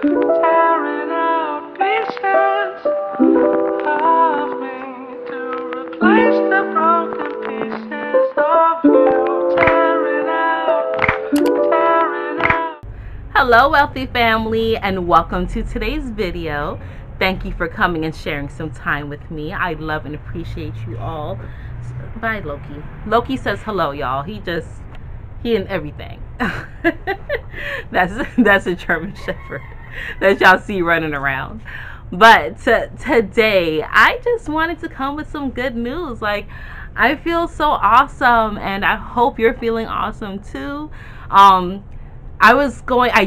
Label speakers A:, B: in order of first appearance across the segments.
A: tearing out pieces of me to replace the broken pieces of you. Tearing out.
B: Hello, wealthy family, and welcome to today's video. Thank you for coming and sharing some time with me. I love and appreciate you all. Bye, Loki. Loki says hello, y'all. He and everything. That's a German Shepherd that y'all see running around. But today, I just wanted to come with some good news. Like, I feel so awesome, and I hope you're feeling awesome too. I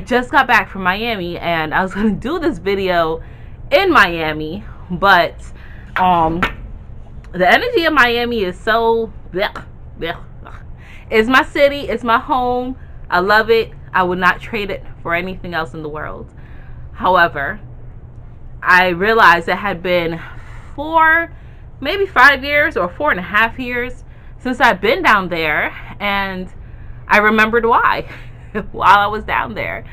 B: just got back from Miami, and I was going to do this video in Miami, but the energy in Miami is so blech, blech. It's my city, it's my home. I love it. I would not trade it for anything else in the world. However, I realized it had been maybe 5 years or 4.5 years since I've been down there, and I remembered why while I was down there.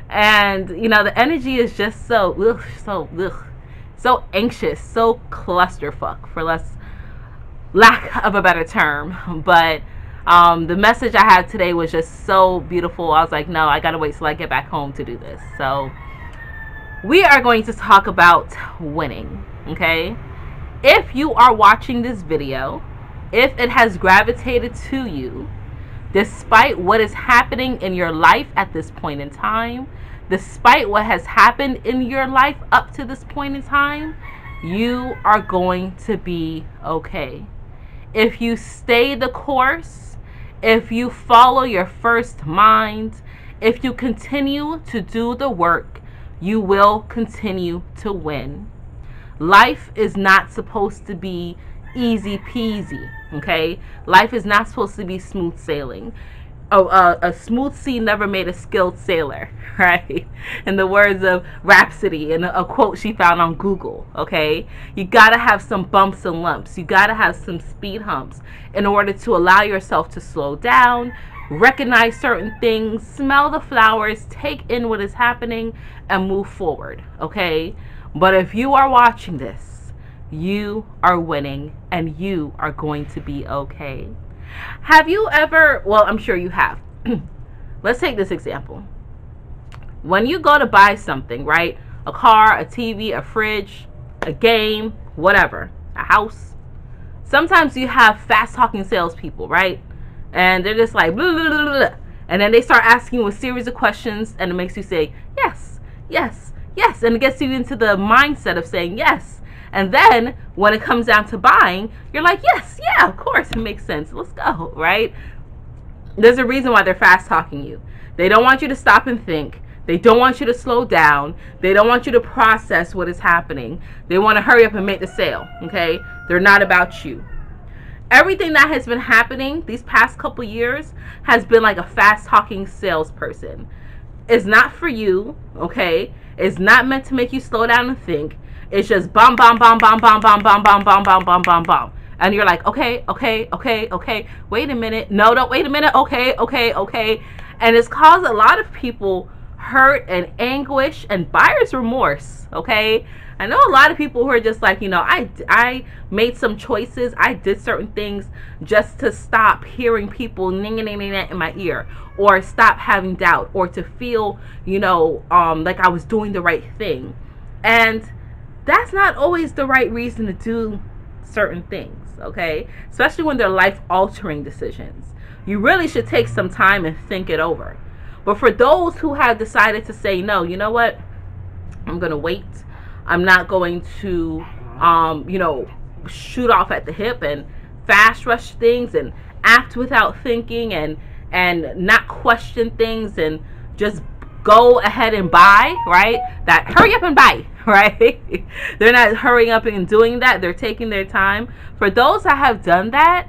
B: And you know, the energy is just so anxious, so clusterfuck, for lack of a better term. But the message I had today was just so beautiful. I was like, no, I gotta wait till I get back home to do this. So we are going to talk about winning. Okay, if you are watching this video, if it has gravitated to you, despite what is happening in your life at this point in time, despite what has happened in your life up to this point in time, you are going to be okay. If you stay the course, if you follow your first mind, if you continue to do the work, you will continue to win. Life is not supposed to be easy peasy, okay? Life is not supposed to be smooth sailing. A smooth sea never made a skilled sailor, right? In the words of Rhapsody, and a quote she found on Google, okay? You gotta have some bumps and lumps. You gotta have some speed humps in order to allow yourself to slow down, recognize certain things, smell the flowers, take in what is happening, and move forward, okay? But if you are watching this, you are winning, and you are going to be okay. Have you ever, well, I'm sure you have. Let's take this example. When you go to buy something, right? A car, a TV, a fridge, a game, whatever, a house. Sometimes you have fast-talking salespeople, right? And they're just like, blah, blah, blah, blah. And then they start asking you a series of questions, and it makes you say, yes, yes, yes. And it gets you into the mindset of saying yes. And then when it comes down to buying, you're like, yes, yeah, of course, it makes sense. Let's go, right? There's a reason why they're fast talking you. They don't want you to stop and think. They don't want you to slow down. They don't want you to process what is happening. They want to hurry up and make the sale, okay? They're not about you. Everything that has been happening these past couple years has been like a fast talking salesperson. It's not for you, okay? It's not meant to make you slow down and think. It's just bomb, bomb, bomb, bomb, bomb, bomb, bomb, bomb, bomb, bomb, bomb, bomb, bomb. And you're like, okay, okay, okay, okay. Wait a minute. No, don't wait a minute. Okay, okay, okay. And it's caused a lot of people hurt and anguish and buyer's remorse, okay? I know a lot of people who are just like, you know, I made some choices. I did certain things just to stop hearing people ning ning ning in my ear, or stop having doubt, or to feel, you know, like I was doing the right thing. And that's not always the right reason to do certain things, okay? Especially when they're life-altering decisions. You really should take some time and think it over. But for those who have decided to say, no, you know what? I'm going to wait. I'm not going to, you know, shoot off at the hip and fast rush things and act without thinking and not question things and just go ahead and buy, right? That hurry up and buy, right? They're not hurrying up and doing that. They're taking their time. For those that have done that,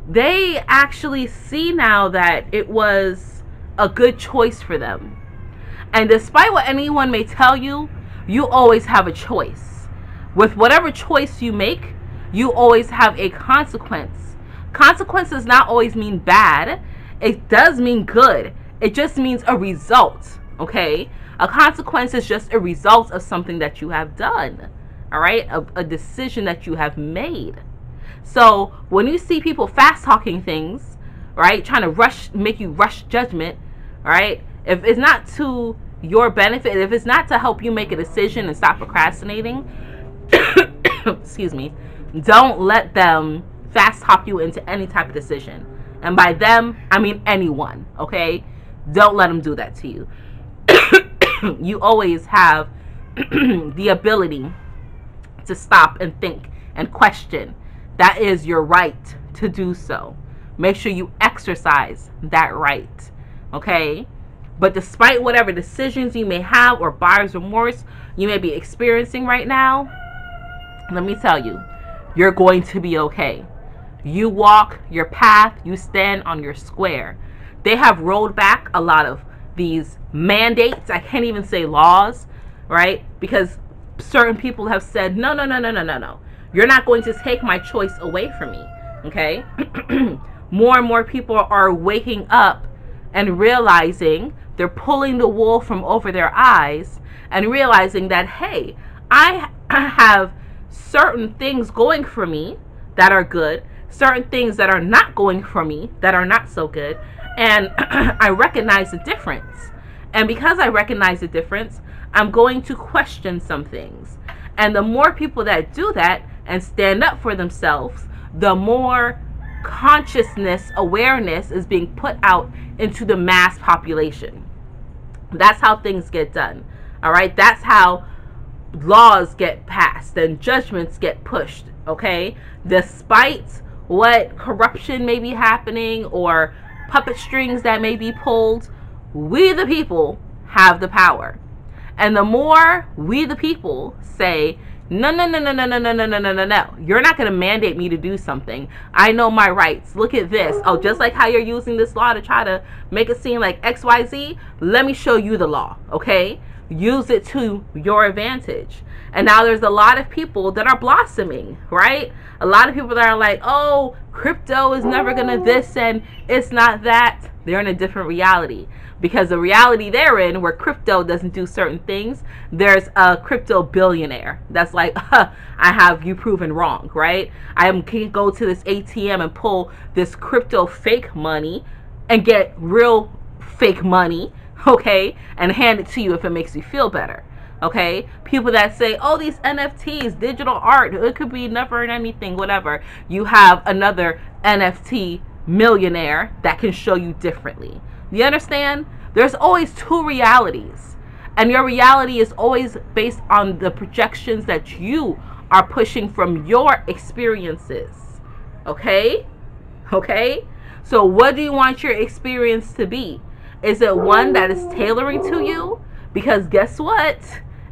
B: they actually see now that it was a good choice for them. And despite what anyone may tell you, you always have a choice. With whatever choice you make, you always have a consequence. Consequence does not always mean bad. It does mean good. It just means a result. okay? A consequence is just a result of something that you have done, all right? A decision that you have made. So when you see people fast talking things, right, trying to make you rush judgment, right? If it's not to your benefit, if it's not to help you make a decision and stop procrastinating, excuse me, don't let them fast talk you into any type of decision. And by them, I mean anyone, okay? Don't let them do that to you. You always have the ability to stop and think and question. That is your right to do so. Make sure you exercise that right, okay? But despite whatever decisions you may have or buyer's remorse you may be experiencing right now, let me tell you, you're going to be okay. You walk your path, you stand on your square. They have rolled back a lot of these mandates. I can't even say laws, right? Because certain people have said, no. You're not going to take my choice away from me, okay? More and more people are waking up and realizing they're pulling the wool from over their eyes and realizing that, hey, I have certain things going for me that are good, certain things that are not going for me that are not so good, and I recognize the difference. And because I recognize the difference, I'm going to question some things. And the more people that do that and stand up for themselves, the more consciousness, awareness is being put out into the mass population. That's how things get done. All right? That's how laws get passed and judgments get pushed, okay? Despite what corruption may be happening or puppet strings that may be pulled, we the people have the power. And the more we the people say, no, you're not going to mandate me to do something. I know my rights. Look at this. Oh, just like how you're using this law to try to make it seem like XYZ, let me show you the law, okay? Use it to your advantage. And now there's a lot of people that are blossoming, right? A lot of people that are like, oh, crypto is never going to this and it's not that. They're in a different reality. Because the reality they're in, where crypto doesn't do certain things, there's a crypto billionaire that's like, I have you proven wrong, right? I can go to this ATM and pull this crypto fake money and get real fake money, okay, and hand it to you if it makes you feel better, okay? People that say, oh, these NFTs, digital art, it could be never and anything, whatever. You have another NFT millionaire that can show you differently. You understand? There's always two realities. And your reality is always based on the projections that you are pushing from your experiences. Okay? Okay? So what do you want your experience to be? Is it one that is tailoring to you? Because guess what?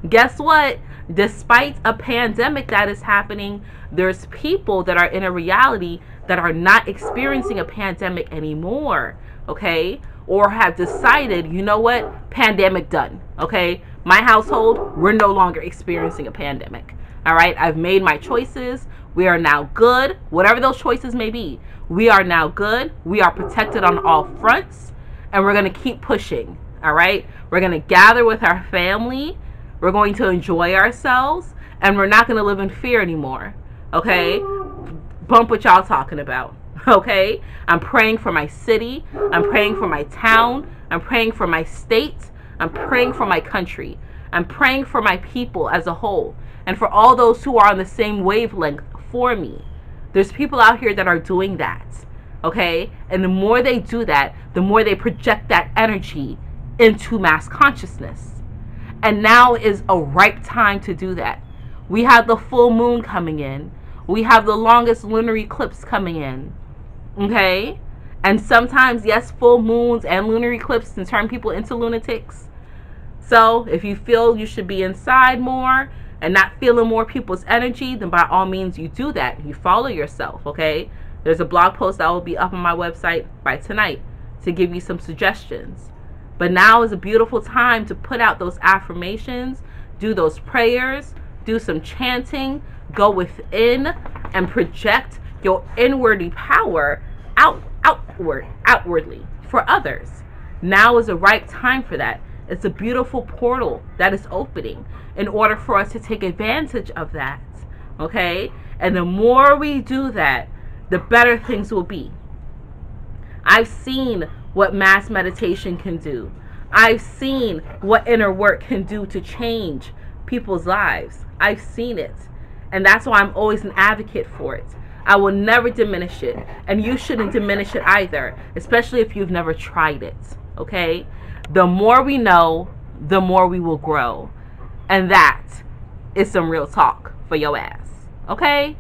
B: Guess what? Despite a pandemic that is happening, there's people that are in a reality that are not experiencing a pandemic anymore. Okay? Or have decided, you know what, pandemic done, okay? My household, we're no longer experiencing a pandemic, all right? I've made my choices. We are now good, whatever those choices may be. We are now good. We are protected on all fronts, and we're going to keep pushing, all right? We're going to gather with our family. We're going to enjoy ourselves, and we're not going to live in fear anymore, okay? Bump what y'all talking about. Okay, I'm praying for my city. I'm praying for my town. I'm praying for my state. I'm praying for my country. I'm praying for my people as a whole, and for all those who are on the same wavelength for me. There's people out here that are doing that, okay? And the more they do that, the more they project that energy into mass consciousness. And now is a ripe time to do that. We have the full moon coming in. We have the longest lunar eclipse coming in. Okay? And sometimes, yes, full moons and lunar eclipses can turn people into lunatics. So if you feel you should be inside more and not feeling more people's energy, then by all means you do that. You follow yourself, okay? There's a blog post that will be up on my website by tonight to give you some suggestions. But now is a beautiful time to put out those affirmations, do those prayers, do some chanting, go within and project your inwardly power outwardly for others. Now is the right time for that. It's a beautiful portal that is opening in order for us to take advantage of that. Okay? And the more we do that, the better things will be. I've seen what mass meditation can do. I've seen what inner work can do to change people's lives. I've seen it. And that's why I'm always an advocate for it. I will never diminish it. And you shouldn't diminish it either, especially if you've never tried it. Okay? The more we know, the more we will grow. And that is some real talk for your ass. Okay?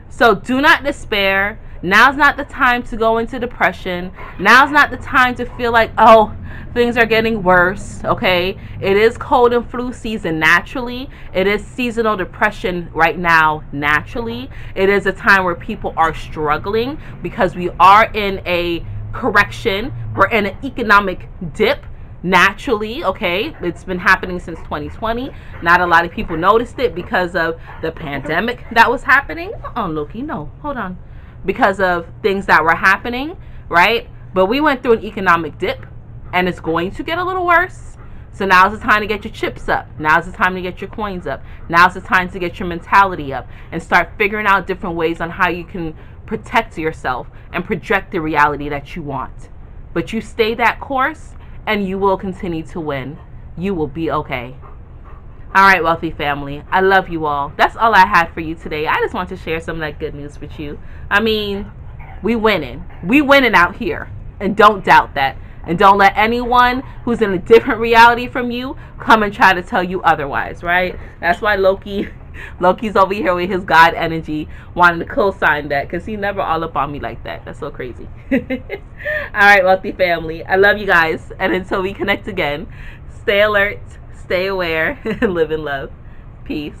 B: So do not despair. Now's not the time to go into depression. Now's not the time to feel like, oh, things are getting worse. Okay? It is cold and flu season naturally. It is seasonal depression right now naturally. It is a time where people are struggling because we are in a correction. We're in an economic dip. Naturally, okay, it's been happening since 2020. Not a lot of people noticed it because of the pandemic that was happening. Oh, Loki, no, hold on. Because of things that were happening, right? But we went through an economic dip, and it's going to get a little worse. So now's the time to get your chips up. Now's the time to get your coins up. Now's the time to get your mentality up and start figuring out different ways on how you can protect yourself and project the reality that you want. But you stay that course, and you will continue to win. You will be okay. All right, wealthy family. I love you all. That's all I had for you today. I just want to share some of that good news with you. I mean, we winning. We winning out here. And don't doubt that. And don't let anyone who's in a different reality from you come and try to tell you otherwise, right? That's why Loki's over here with his God energy wanting to co-sign that, because he never all up on me like that. That's so crazy. All right, wealthy family. I love you guys. And until we connect again, stay alert, stay aware, and live in love. Peace.